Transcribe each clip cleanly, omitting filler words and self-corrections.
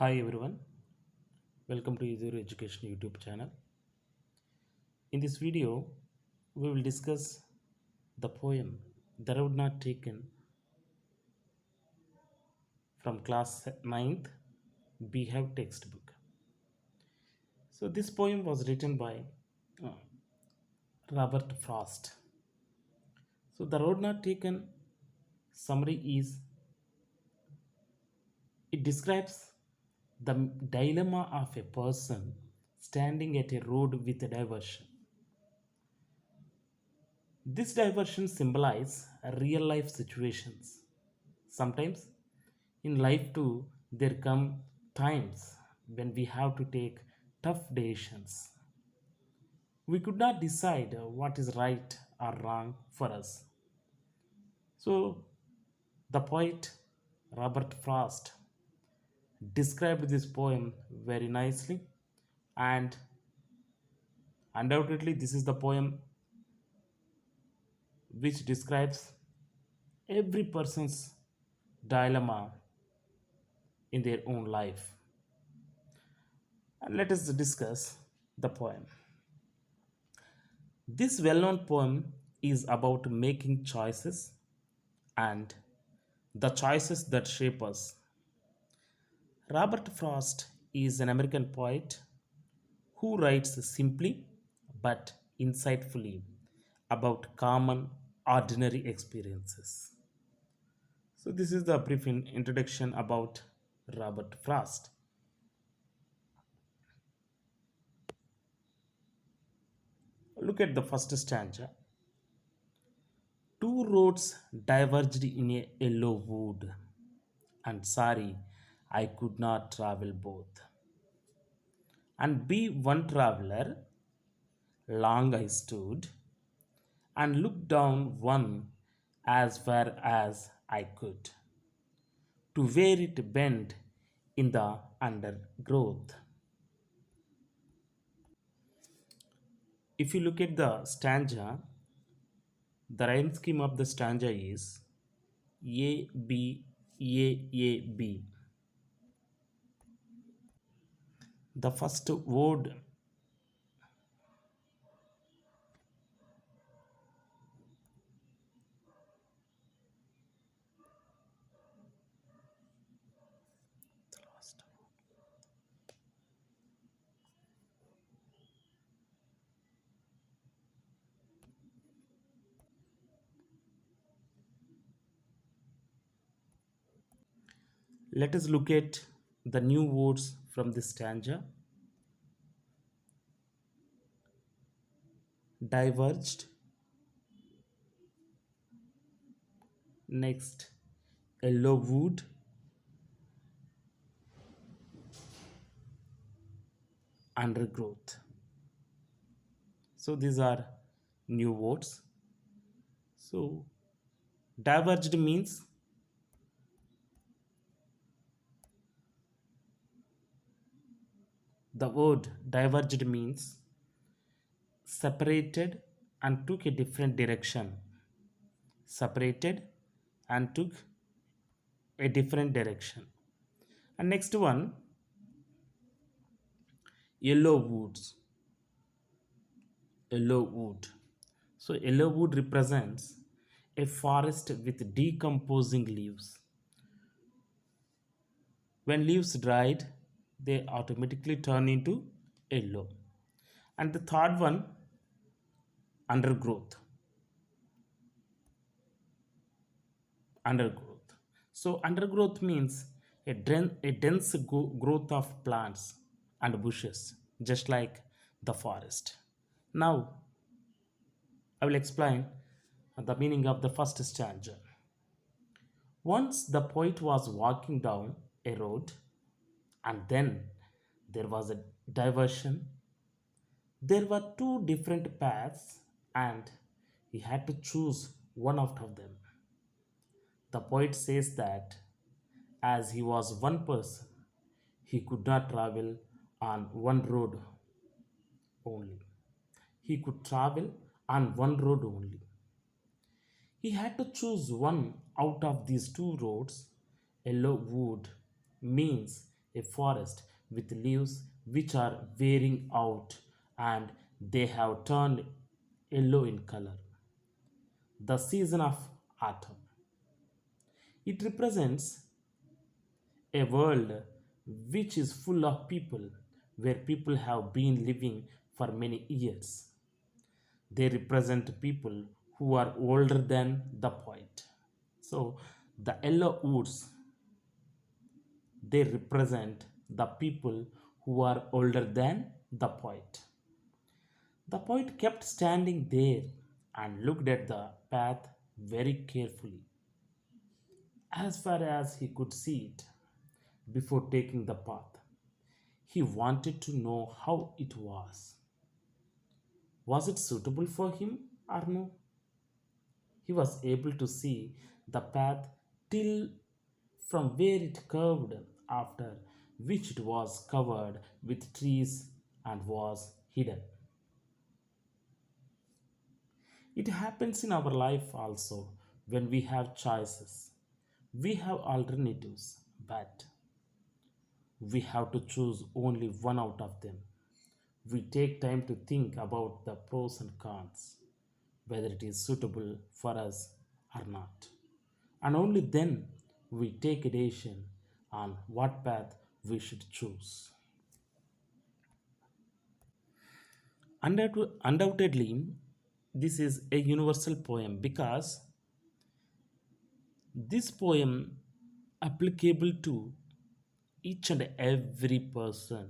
Hi everyone, welcome to Easier Education YouTube channel. In this video, we will discuss the poem The Road Not Taken from class 9th Behave textbook. So this poem was written by uh, Robert Frost. So The Road Not Taken summary is it describes the dilemma of a person standing at a road with a diversion. This diversion symbolizes real life situations. Sometimes in life too, there come times when we have to take tough decisions. We could not decide what is right or wrong for us. So the poet Robert Frost described this poem very nicely, and undoubtedly this is the poem which describes every person's dilemma in their own life. And let us discuss the poem. This well known poem is about making choices and the choices that shape us. Robert Frost is an American poet who writes simply but insightfully about common, ordinary experiences. So, this is the brief introduction about Robert Frost. Look at the first stanza. Two roads diverged in a yellow wood, and sorry, I could not travel both. And be one traveler, long I stood, and looked down one as far as I could, to where it bent in the undergrowth. If you look at the stanza, the rhyme scheme of the stanza is A B A B. The first word, let us look at the new words from this stanza. Diverged, next yellow wood, undergrowth. So these are new words. So diverged means the word diverged means separated and took a different direction. Separated and took a different direction. And next one, yellow woods. Yellow wood. So yellow wood represents a forest with decomposing leaves. When leaves dried, they automatically turn into yellow. And the third one, undergrowth. Undergrowth. So undergrowth means a dense growth of plants and bushes, just like the forest. Now, I will explain the meaning of the first stanza. Once the poet was walking down a road, and then there was a diversion. There were two different paths, and he had to choose one out of them. The poet says that as he was one person, he could not travel on one road only. He could travel on one road only. He had to choose one out of these two roads. Yellow wood means a forest with leaves which are wearing out and they have turned yellow in color. The season of autumn. It represents a world which is full of people, where people have been living for many years. They represent people who are older than the poet. So the yellow woods, they represent the people who are older than the poet. The poet kept standing there and looked at the path very carefully, as far as he could see it before taking the path. He wanted to know how it was. Was it suitable for him or no? He was able to see the path till from where it curved, after which it was covered with trees and was hidden. It happens in our life also when we have choices. We have alternatives, but we have to choose only one out of them. We take time to think about the pros and cons, whether it is suitable for us or not. And only then we take a decision on what path we should choose. Undoubtedly, this is a universal poem because this poem applicable to each and every person.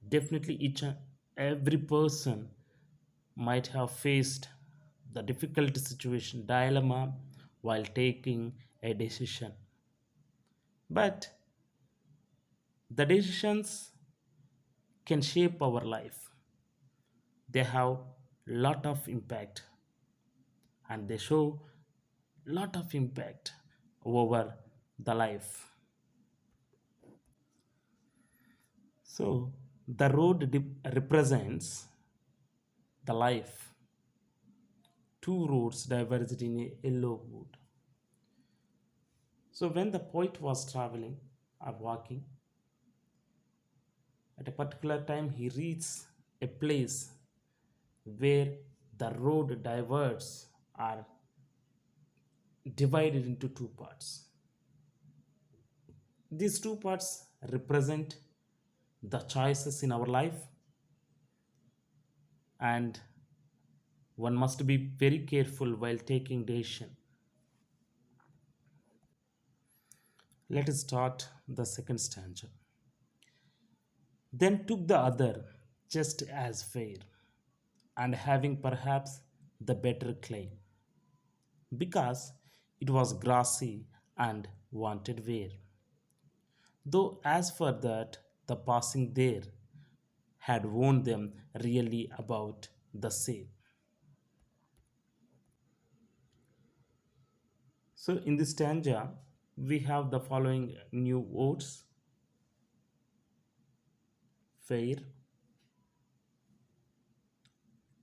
Definitely each and every person might have faced the difficult situation dilemma while taking a decision. But the decisions can shape our life. They have lot of impact and they show lot of impact over the life. So the road represents the life. Two roads diverged in a yellow wood. So when the poet was traveling or walking, at a particular time he reached a place where the road diverges or divided into two parts. These two parts represent the choices in our life, and one must be very careful while taking decision. Let us start the second stanza. Then took the other just as fair, and having perhaps the better claim, because it was grassy and wanted wear. Though as for that, the passing there had warned them really about the same. So in this stanza, we have the following new words: fair,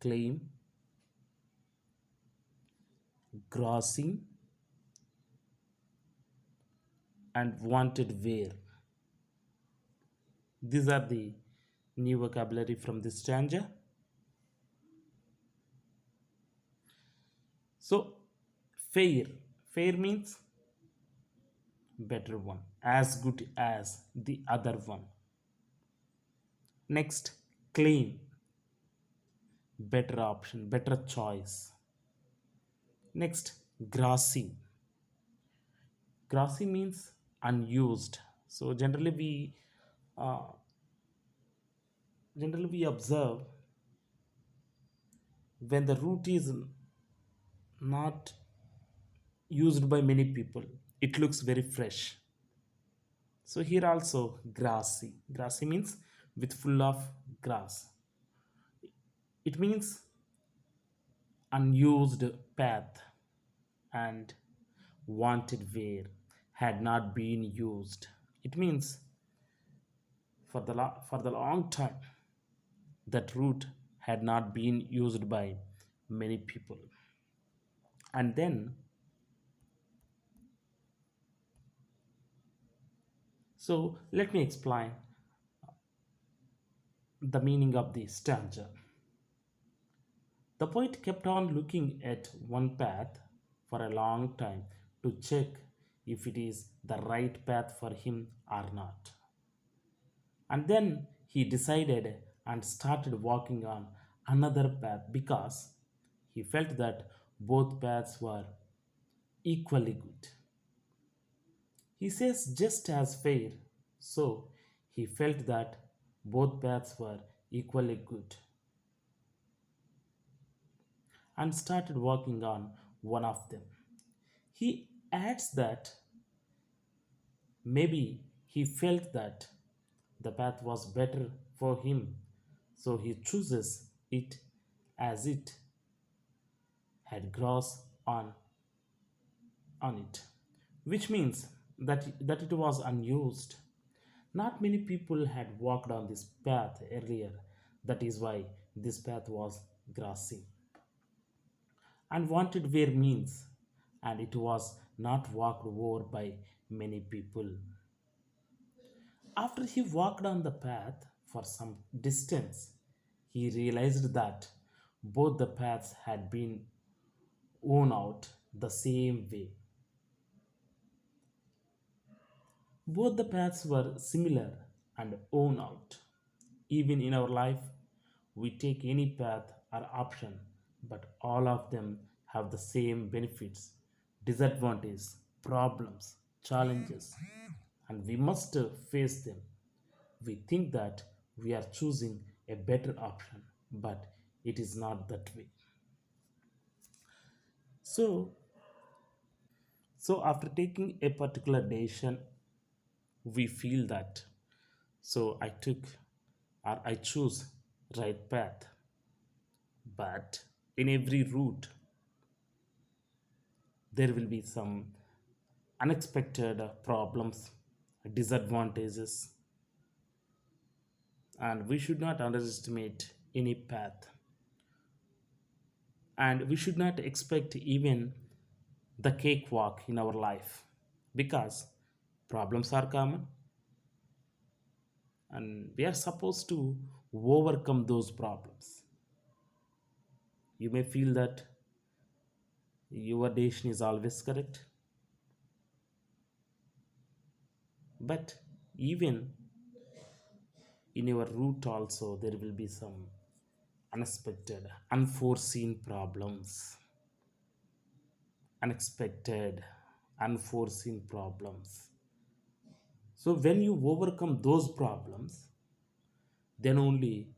claim, grassy, and wanted wear. These are the new vocabulary from this stanza. So, fair. Fair means better one, as good as the other one. Next, claim. Better option, better choice. Next, grassy. Grassy means unused. So uh, generally we observe when the root is not used by many people, it looks very fresh. So here also grassy. Grassy means with full of grass. It means unused path, and wanted where had not been used. It means for the long time that route had not been used by many people. And then So let me explain the meaning of the stanza. The poet kept on looking at one path for a long time to check if it is the right path for him or not. And then he decided and started walking on another path because he felt that both paths were equally good. He says just as fair, so he felt that both paths were equally good and started walking on one of them. He adds that maybe he felt that the path was better for him, so he chooses it as it had grass on it, which means that it was unused. Not many people had walked on this path earlier. That is why this path was grassy. And wanted were means, and it was not walked over by many people. After he walked on the path for some distance, he realized that both the paths had been worn out the same way. Both the paths were similar and worn out. Even in our life, we take any path or option, but all of them have the same benefits, disadvantages, problems, challenges, and we must face them. We think that we are choosing a better option, but it is not that way. So, so after taking a particular decision, we feel that so I took or I choose right path, but in every route there will be some unexpected problems, disadvantages, and we should not underestimate any path, and we should not expect even the cakewalk in our life because problems are common and we are supposed to overcome those problems. You may feel that your decision is always correct, but even in your route also there will be some unexpected, unforeseen problems, unexpected, unforeseen problems. So when you overcome those problems, then only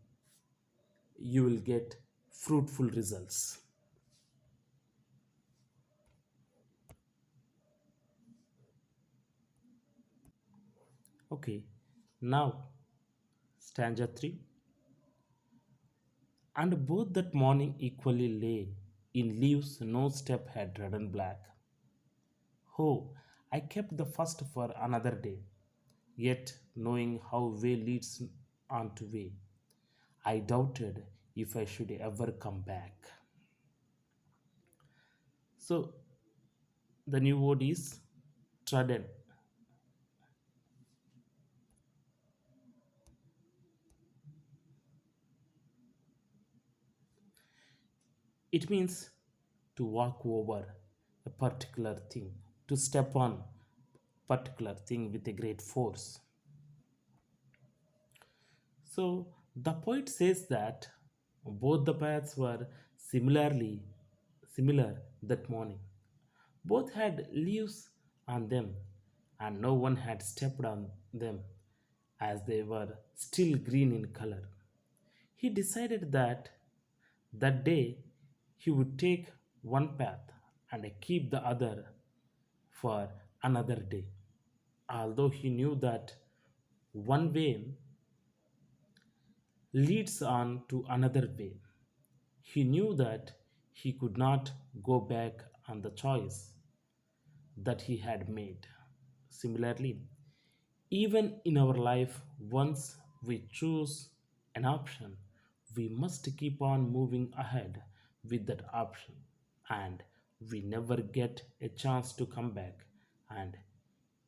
you will get fruitful results. Okay, now stanza 3. And both that morning equally lay in leaves no step had reddened black. Oh, I kept the first for another day, yet knowing how way leads on to way, I doubted if I should ever come back. So the new word is trodden. It means to walk over a particular thing, to step on particular thing with a great force. So the poet says that both the paths were similar that morning. Both had leaves on them, and no one had stepped on them as they were still green in color. He decided that that day he would take one path and keep the other for another day. Although he knew that one way leads on to another way, he knew that he could not go back on the choice that he had made. Similarly, even in our life, once we choose an option, we must keep on moving ahead with that option, and we never get a chance to come back and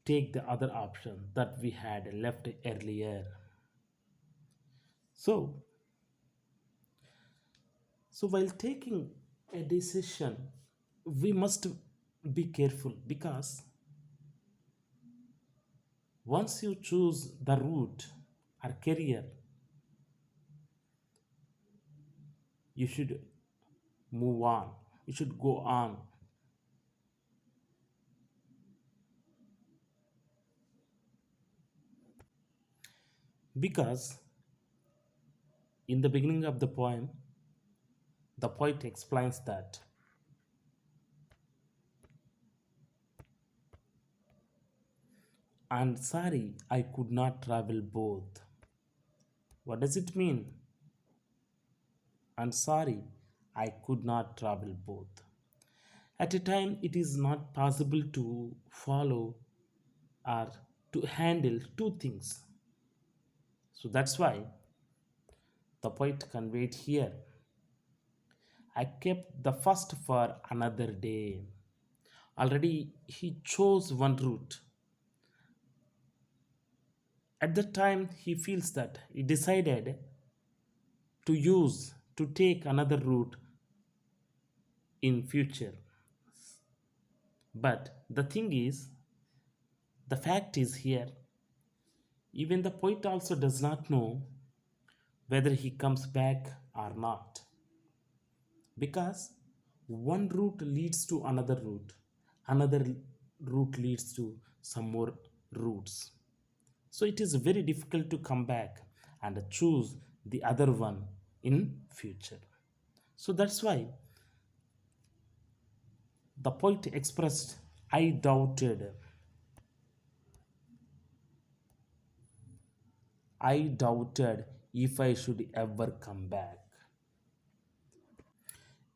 take the other option that we had left earlier. So, so while taking a decision, we must be careful because once you choose the route or career, you should move on. You should go on because in the beginning of the poem, the poet explains that and sorry I could not travel both. What does it mean? And sorry I could not travel both. At a time, it is not possible to follow or to handle two things. So that's why the poet conveyed here I kept the first for another day. Already he chose one route. At the time, he feels that he decided to take another route in future. But the thing is, the fact is here, even the poet also does not know whether he comes back or not. Because one route leads to another route leads to some more routes. So it is very difficult to come back and choose the other one in future. So that's why the poet expressed, I doubted if I should ever come back.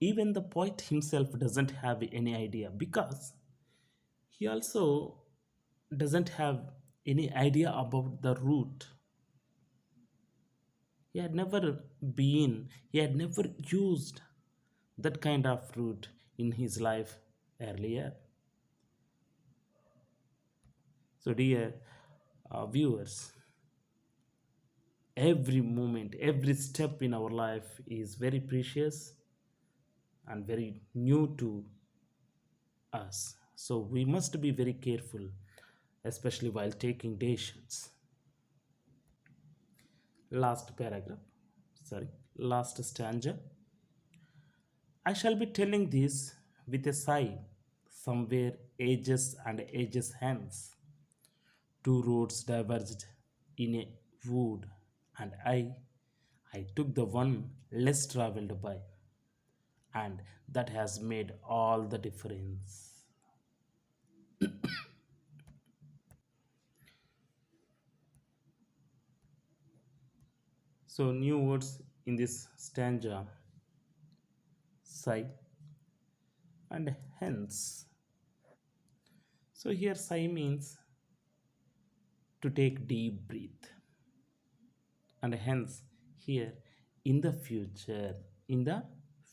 Even the poet himself doesn't have any idea because he also doesn't have any idea about the route. He had never used that kind of route in his life earlier. So, dear viewers, every moment, every step in our life is very precious and very new to us. So, we must be very careful, especially while taking decisions. Last paragraph, sorry, last stanza. I shall be telling this with a sigh, somewhere ages and ages hence. Two roads diverged in a wood, and I took the one less traveled by, and that has made all the difference. So, new words in this stanza sigh and hence. So, here sigh means to take deep breath, and hence here in the future, in the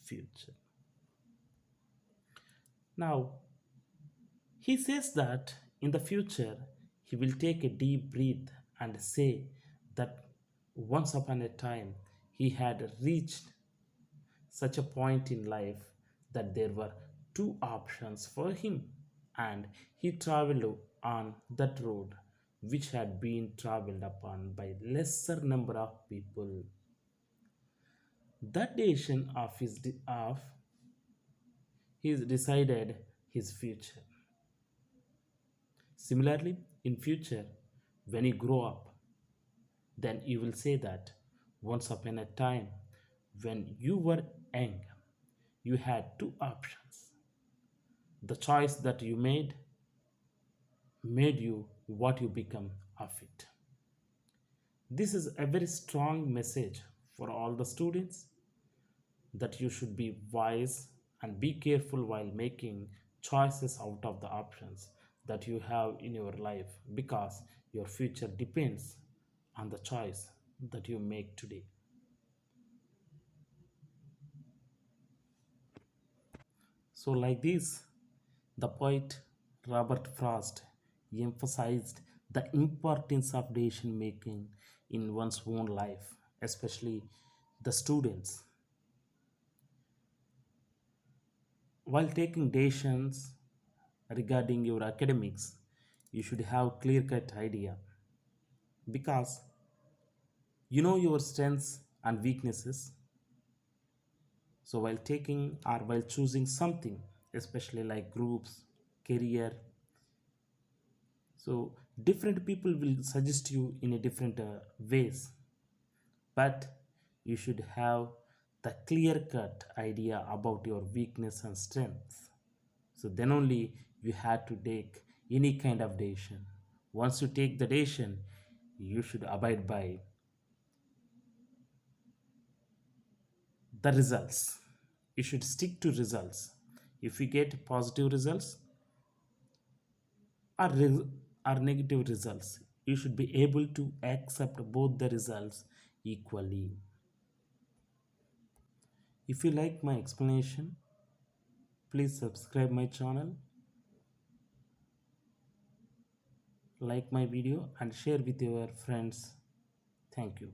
future. Now, he says that in the future he will take a deep breath and say that once upon a time he had reached such a point in life that there were two options for him, and he traveled on that road which had been traveled upon by lesser number of people. That decision of his decided his future. Similarly, in future, when you grow up, then you will say that once upon a time, when you were young, you had two options. The choice that you made you what you become of it. This is a very strong message for all the students that you should be wise and be careful while making choices out of the options that you have in your life because your future depends on the choice that you make today. So, like this, the poet Robert Frost He emphasized the importance of decision making in one's own life, especially the students. While taking decisions regarding your academics, you should have clear cut idea because you know your strengths and weaknesses. So while taking or while choosing something, especially like groups, career, so different people will suggest you in a different ways, but you should have the clear cut idea about your weakness and strengths. So then only you had to take any kind of decision. Once you take the decision, you should abide by the results. You should stick to results. If you get positive results or, or negative results, you should be able to accept both the results equally. If you like my explanation, please subscribe my channel, like my video and share with your friends. Thank you.